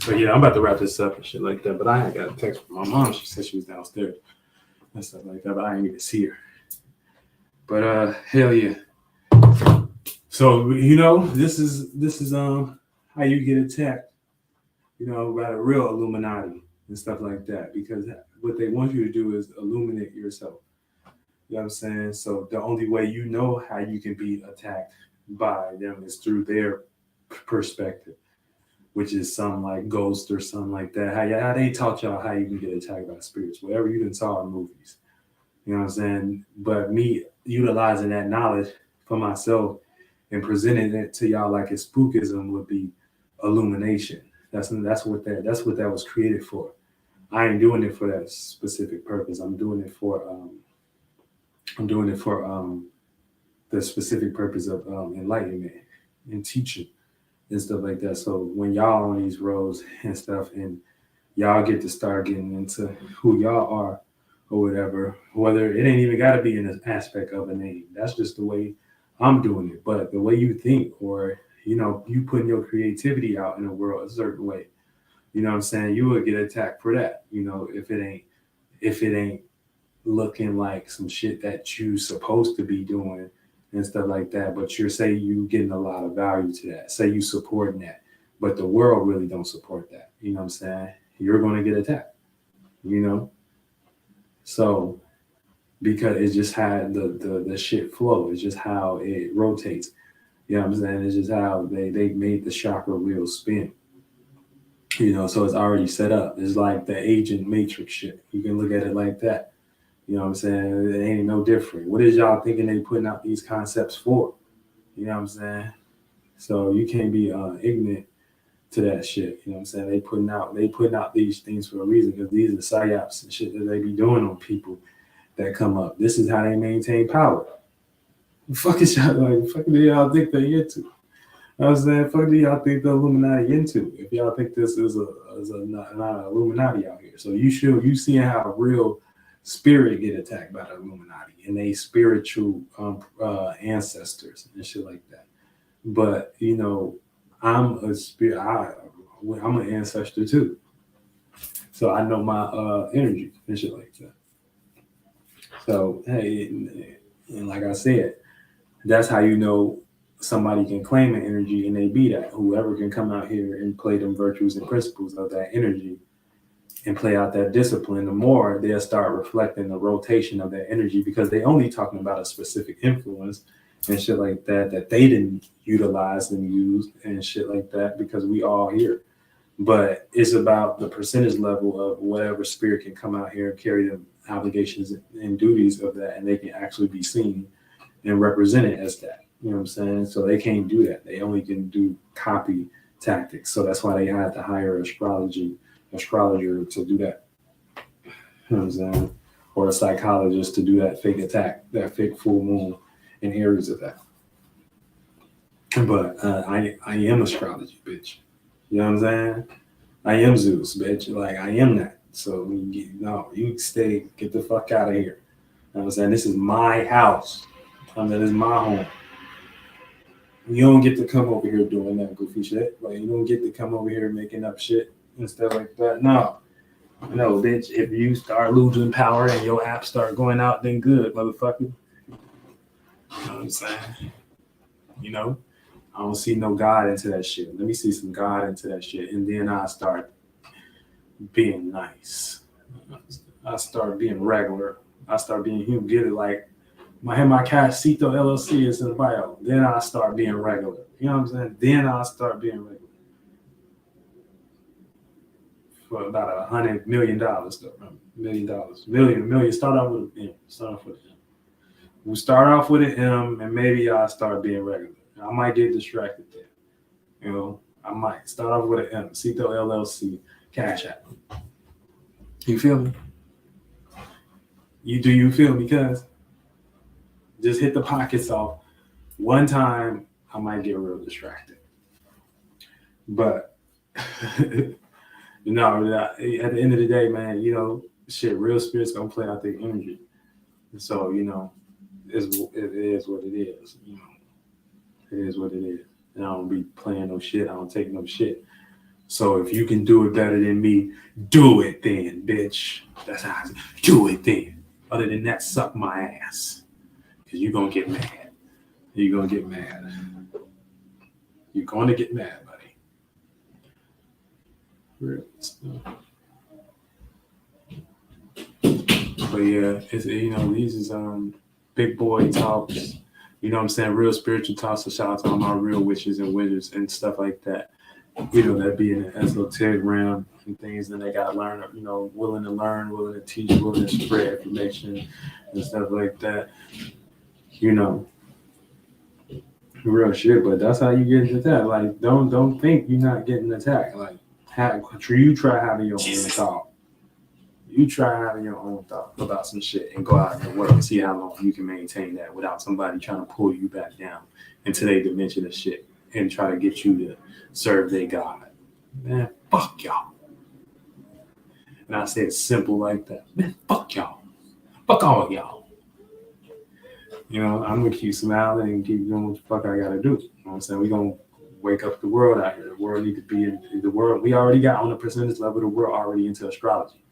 So yeah, I'm about to wrap this up and shit like that. But I got a text from my mom. She said she was downstairs and stuff like that, but I didn't get to see her. But hell yeah. So this is how you get attacked, by the real Illuminati and stuff like that, because what they want you to do is illuminate yourself. You know what I'm saying? So the only way you know how you can be attacked by them is through their perspective, which is some like ghost or something like that. How they taught y'all how you can get attacked by spirits, whatever you done saw in movies. You know what I'm saying? But me utilizing that knowledge for myself and presenting it to y'all like it's spookism would be illumination. That's what that was created for. I ain't doing it for that specific purpose. I'm doing it for the specific purpose of enlightenment and teaching and stuff like that. So when y'all on these roads and stuff, and y'all get to start getting into who y'all are or whatever, whether it ain't even got to be in an aspect of a name. That's just the way I'm doing it. But the way you think, or you putting your creativity out in the world a certain way, you know what I'm saying, you would get attacked for that. If it ain't looking like some shit that you supposed to be doing and stuff like that, but you getting a lot of value to that, say you supporting that, but the world really don't support that, you know what I'm saying, you're going to get attacked, so because it's just how the shit flow, it's just how it rotates, you know what I'm saying, it's just how they made the chakra wheel spin, so it's already set up. It's like the agent matrix shit, you can look at it like that. You know what I'm saying? It ain't no different. What is y'all thinking they putting out these concepts for? You know what I'm saying? So you can't be ignorant to that shit. You know what I'm saying? They putting out these things for a reason, because these are psyops and shit that they be doing on people that come up. This is how they maintain power. The fuck is y'all like? Fuck do y'all think they into? You know what I'm saying? Fuck do y'all think the Illuminati into? If y'all think this is not Illuminati out here, so you seeing how real spirit get attacked by the Illuminati and they spiritual ancestors and shit like that. But I'm a spirit. I'm an ancestor too, so I know my energy and shit like that. So hey, and like I said, that's how somebody can claim an energy and they be that. Whoever can come out here and play them virtues and principles of that energy and play out that discipline, the more they'll start reflecting the rotation of that energy, because they only talking about a specific influence and shit like that they didn't utilize and use and shit like that, because we all here. But it's about the percentage level of whatever spirit can come out here and carry the obligations and duties of that, and they can actually be seen and represented as that. You know what I'm saying? So they can't do that. They only can do copy tactics. So that's why they had to hire astrologer to do that. You know what I'm saying? Or a psychologist to do that fake attack, that fake full moon in areas of that. But I am astrology, bitch. You know what I'm saying? I am Zeus, bitch. Like, I am that. So you get the fuck out of here. You know what I'm saying? This is my house. This is my home. You don't get to come over here doing that goofy shit. Like, you don't get to come over here making up shit and stuff like that. No, bitch. If you start losing power and your apps start going out, then good, motherfucker. You know what I'm saying? I don't see no God into that shit. Let me see some God into that shit, and then I start being nice. I start being regular. I start being human. Get it? Like, my cash CEITOLLC is in the bio. Then I start being regular. You know what I'm saying? Then I start being regular. For about $100 million, though. Million. Start off with an M. We'll start off with an M, and maybe I'll start being regular. I might get distracted there. I might start off with an M. CEITOLLC, Cash App. You feel me? You feel me? Because just hit the pockets off one time, I might get real distracted. But at the end of the day, man, real spirits gonna play out their energy. So, it is what it is. It is what it is. And I don't be playing no shit. I don't take no shit. So if you can do it better than me, do it then, bitch. That's how I do it then. Other than that, suck my ass. Because you're going to get mad. You're going to get mad. You're going to get mad, buddy. Real stuff. But yeah, it's, you know, these is big boy talks. You know what I'm saying? Real spiritual talks. So shout out to all my real witches and wizards and stuff like that. You know, that be in the esoteric realm and things, and they got to learn, you know, willing to learn, willing to teach, willing to spread information and stuff like that. You know, real shit. But that's how you get attacked. Like, don't think you're not getting attacked. Like, you try having your own thought. You try having your own thought about some shit and go out in the world and see how long you can maintain that without somebody trying to pull you back down into their dimension of shit and try to get you to serve their God. Man, fuck y'all. And I say it simple like that. Man, fuck y'all. Fuck all of y'all. You know, I'm going to keep smiling and keep doing what the fuck I got to do. You know what I'm saying? We're going to wake up the world out here. The world need to be in the world. We already got on the percentage level, the world already into astrology.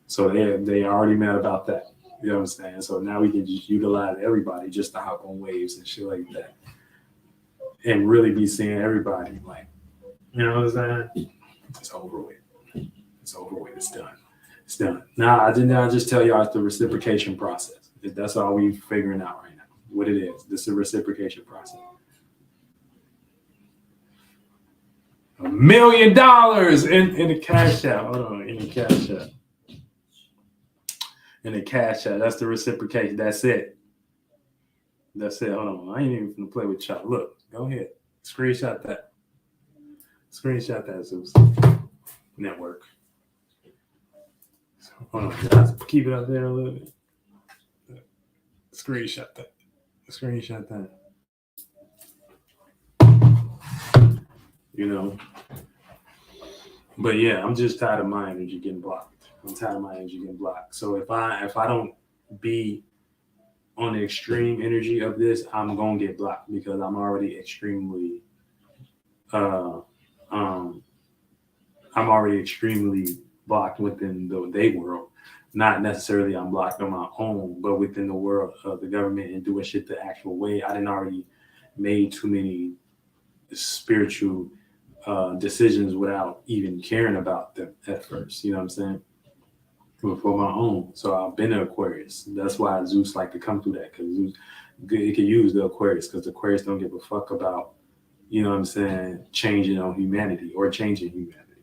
So they already mad about that. You know what I'm saying? So now we can just utilize everybody just to hop on waves and shit like that. And really be seeing everybody. Like, you know what I'm saying? It's over with. It's over with. It's done. It's done. Now, I just tell y'all it's the reciprocation process. That's all we figuring out right now. What it is. This is a reciprocation process. $1 million in the cash out. Hold on. In the cash out. In the cash out. That's the reciprocation. That's it. That's it. Hold on. I ain't even gonna play with y'all. Look. Go ahead. Screenshot that. Screenshot that, Zeus Network. So, hold on. Guys. Keep it up there a little bit. Screenshot that. Screenshot that. You know. But yeah, I'm just tired of my energy getting blocked. I'm tired of my energy getting blocked. So if I don't be on the extreme energy of this, I'm gonna get blocked because I'm already extremely blocked within the they world. Not necessarily I'm blocked on my own, but within the world of the government and doing shit the actual way. I didn't already made too many spiritual decisions without even caring about them at first. You know what I'm saying? For my own. So I've been an Aquarius. That's why Zeus like to come through that, because Zeus it can use the Aquarius because the Aquarius don't give a fuck about, you know what I'm saying, changing on humanity or changing humanity.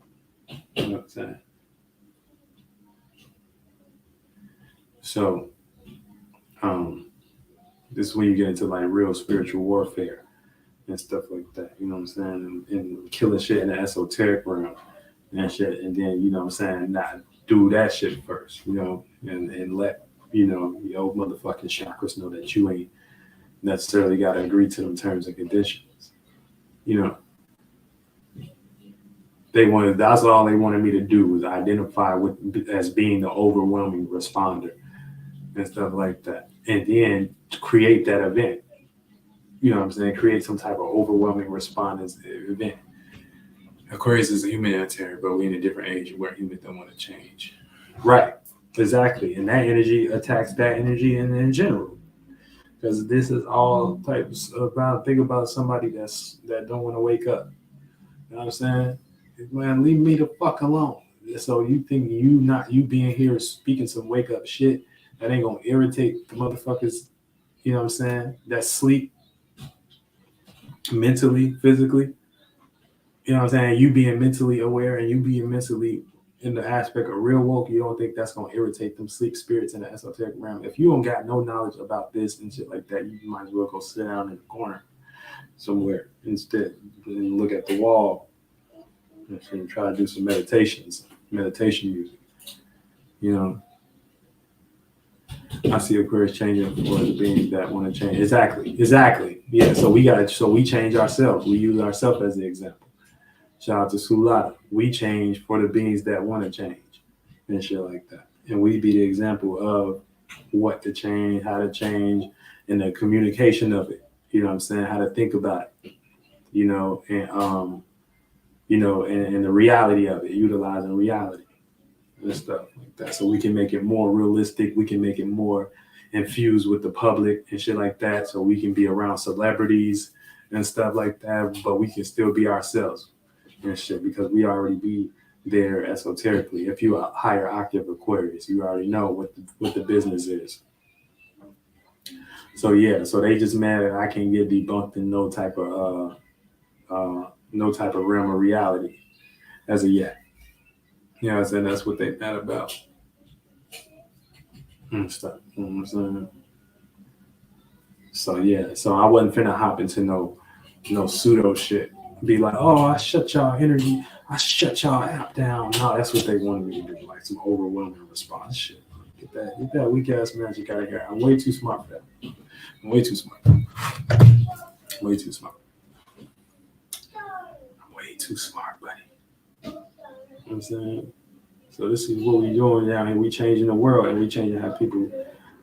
You know what I'm saying? So this is when you get into like real spiritual warfare and stuff like that. You know what I'm saying? And killing shit in the esoteric realm and shit. And then, you know what I'm saying, not do that shit first, you know, and let, you know, your motherfucking chakras know that you ain't necessarily got to agree to them terms and conditions. You know, that's all they wanted me to do was identify with as being the overwhelming responder and stuff like that. And then create that event. You know what I'm saying? Create some type of overwhelming responders event. Aquarius is a humanitarian, but we're in a different age where humans don't want to change. Right. Exactly. And that energy attacks that energy in general. Because this is all types about, think about somebody that don't want to wake up. You know what I'm saying? Man, leave me the fuck alone. So you think you being here speaking some wake up shit that ain't gonna irritate the motherfuckers, you know what I'm saying, that sleep mentally, physically. You know what I'm saying? You being mentally aware and you being mentally in the aspect of real woke, you don't think that's gonna irritate them sleep spirits in the esoteric realm. If you don't got no knowledge about this and shit like that, you might as well go sit down in the corner somewhere instead and look at the wall and try to do some meditation music. You know, I see Aquarius changing for the beings that want to change. Exactly. Yeah. So we change ourselves. We use ourselves as the example. Shout out to Sulata. We change for the beings that want to change and shit like that. And we be the example of what to change, how to change, and the communication of it. You know what I'm saying? How to think about it. You know, and you know, and the reality of it, utilizing reality and stuff like that. So we can make it more realistic. We can make it more infused with the public and shit like that. So we can be around celebrities and stuff like that, but we can still be ourselves and shit because we already be there esoterically. If you are a higher octave Aquarius, you already know what the business is. So yeah, so they just mad that I can't get debunked in no type of realm of reality as of yet. You know what I'm saying? That's what they mad about. And stuff. You know what I'm saying? So yeah, so I wasn't finna hop into no pseudo shit. Be like, oh, I shut y'all energy, I shut y'all app down. No, that's what they wanted me to do, like some overwhelming response shit. Get that weak ass magic out of here. I'm way too smart for that. I'm way too smart. Way too smart. I'm way too smart, buddy. You know what I'm saying? So this is what we doing now, and we changing the world, and we changing how people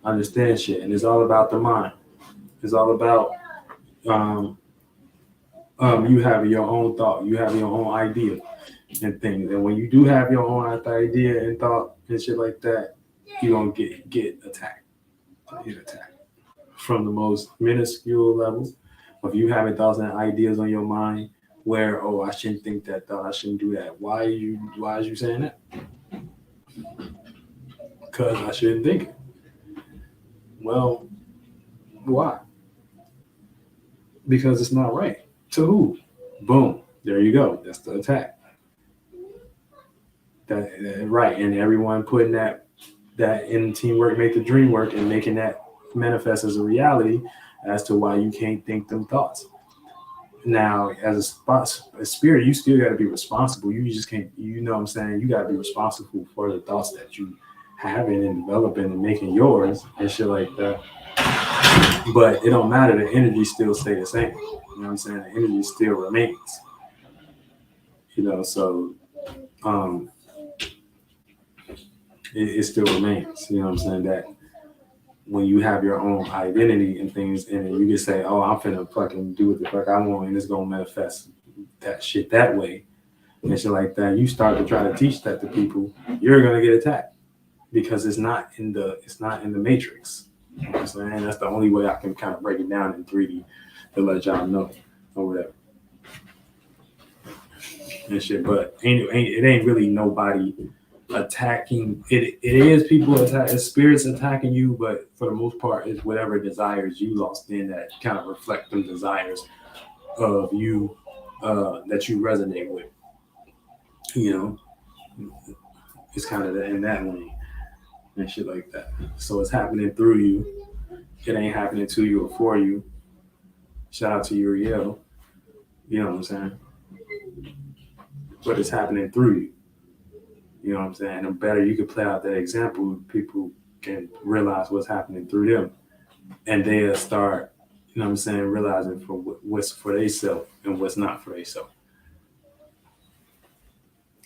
understand shit. And it's all about the mind. It's all about you having your own thought, you have your own idea and things. And when you do have your own idea and thought and shit like that, you're gonna get attacked. Get attacked from the most minuscule level of you having thoughts and ideas on your mind where, oh, I shouldn't think that thought, I shouldn't do that. Why is you saying that? Because I shouldn't think it. Well, why? Because it's not right. To who? Boom. There you go. That's the attack. That right. And everyone putting that in teamwork make the dream work and making that manifest as a reality as to why you can't think them thoughts. Now, as a spirit, you still got to be responsible. You just can't, you know what I'm saying? You got to be responsible for the thoughts that you having and developing and making yours and shit like that. But it don't matter. The energy still stay the same. You know what I'm saying? The energy still remains. You know, so it still remains. You know what I'm saying? That when you have your own identity and things, and you can say, oh, I'm finna fucking do what the fuck I want, and it's gonna manifest that shit that way, and shit like that, you start to try to teach that to people, you're gonna get attacked because it's not in the matrix. You know what I'm saying? That's the only way I can kind of break it down in 3D to let y'all know or whatever. And shit, but it ain't really nobody attacking it. It is people attacking, spirits attacking you, but for the most part, it's whatever desires you lost in that kind of reflect them desires of you that you resonate with. You know, it's kind of in that lane and shit like that. So it's happening through you. It ain't happening to you or for you. Shout out to Uriel. You know what I'm saying? But it's happening through you. You know what I'm saying? The better you can play out that example, people can realize what's happening through them. And they'll start, you know what I'm saying, realizing for what's for themselves and what's not for themselves.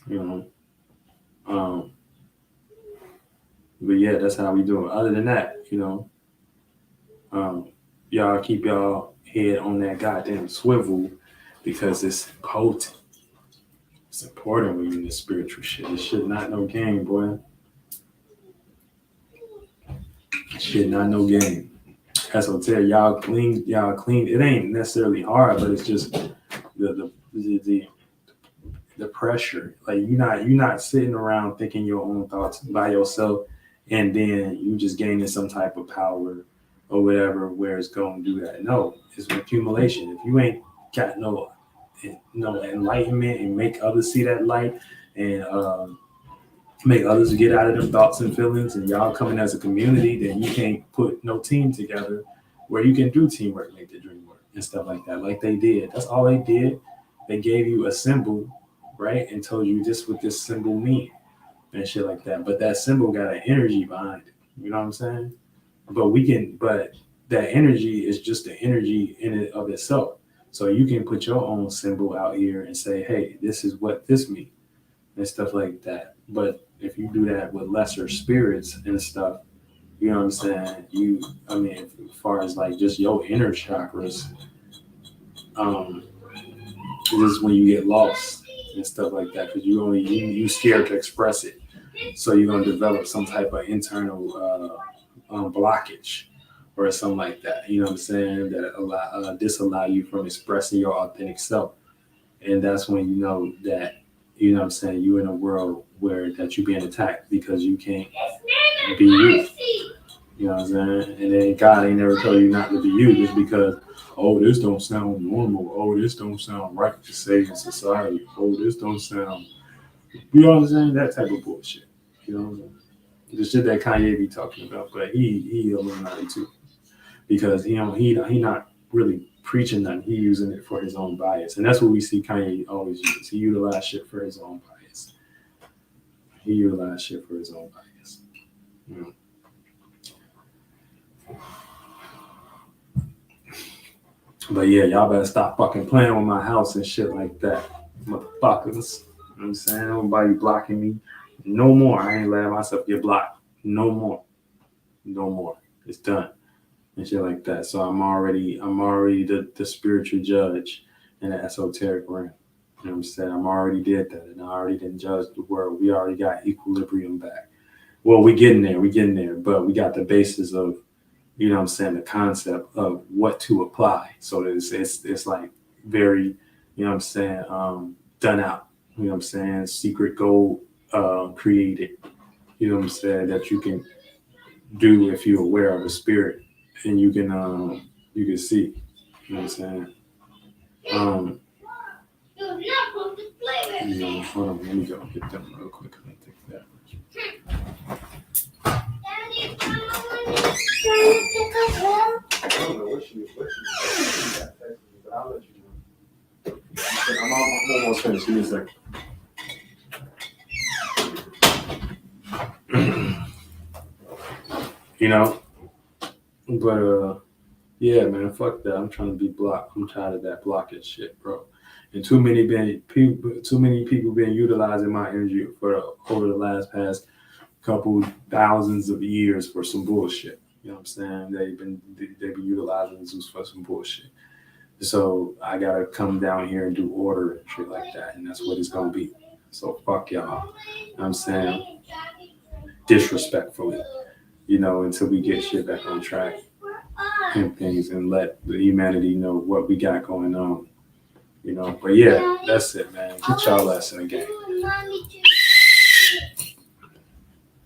You know? But yeah, that's how we do it. Other than that, you know, y'all keep y'all head on that goddamn swivel because it's potent. It's important when you're in this spiritual shit. This shit not no game, boy. Shit not no game. Esoteric, y'all clean. It ain't necessarily hard, but it's just the pressure. Like you're not sitting around thinking your own thoughts by yourself, and then you just gaining some type of power or whatever where it's going to do that. No, it's an accumulation. If you ain't got no enlightenment and make others see that light and make others get out of them thoughts and feelings, and y'all coming as a community, then you can't put no team together where you can do teamwork, make the dream work and stuff like that. Like they did. That's all they did. They gave you a symbol, right, and told you this what this symbol mean and shit like that. But that symbol got an energy behind it. You know what I'm saying? But that energy is just the energy in it of itself. So you can put your own symbol out here and say, hey, this is what this means and stuff like that. But if you do that with lesser spirits and stuff, you know what I'm saying? As far as like just your inner chakras, this is when you get lost and stuff like that, because you scared to express it. So you're gonna develop some type of internal blockage or something like that. You know what I'm saying? That disallow you from expressing your authentic self. And that's when you know that, you know what I'm saying, you're in a world where that you're being attacked because you can't be you. You know what I'm saying? And then God ain't never told you not to be you just because, oh, this don't sound normal. Oh, this don't sound right to say in society. Oh, this don't sound, you know what I'm saying? That type of bullshit. You know what I'm saying? The shit that Kanye be talking about, but he Illuminati too, because he not really preaching nothing. He using it for his own bias, and that's what we see Kanye always use. He utilize shit for his own bias. He utilize shit for his own bias. You know? But yeah, y'all better stop fucking playing with my house and shit like that, motherfuckers. You know what I'm saying? Nobody blocking me. No more. I ain't letting myself get blocked. No more. No more. It's done. And shit like that. So I'm already the spiritual judge in the esoteric realm. You know what I'm saying? I'm already did that, and I already didn't judge the world. We already got equilibrium back. Well, we getting there, but we got the basis of, you know what I'm saying, the concept of what to apply. So it's like very, you know what I'm saying, done out. You know what I'm saying? Secret gold created. You know what I'm saying, that you can do if you're aware of the spirit, and you can see. You know what I'm saying? You know, hold on, let me go get them real quick. Let me take that. I don't know what she got texting me, but I'll let you know. I'm almost finished. Give me a second. You know, but yeah, man, fuck that. I'm trying to be blocked. I'm tired of that blocking shit, bro. And too many people been utilizing my energy for over the past couple thousands of years for some bullshit. You know what I'm saying? They've been utilizing Zeus for some bullshit. So I gotta come down here and do order and shit like that, and that's what it's gonna be. So fuck y'all. You know what I'm saying? Disrespectfully, you know, until we get shit back on track and things, and let the humanity know what we got going on. You know, but yeah, that's it, man. Get y'all ass in the game.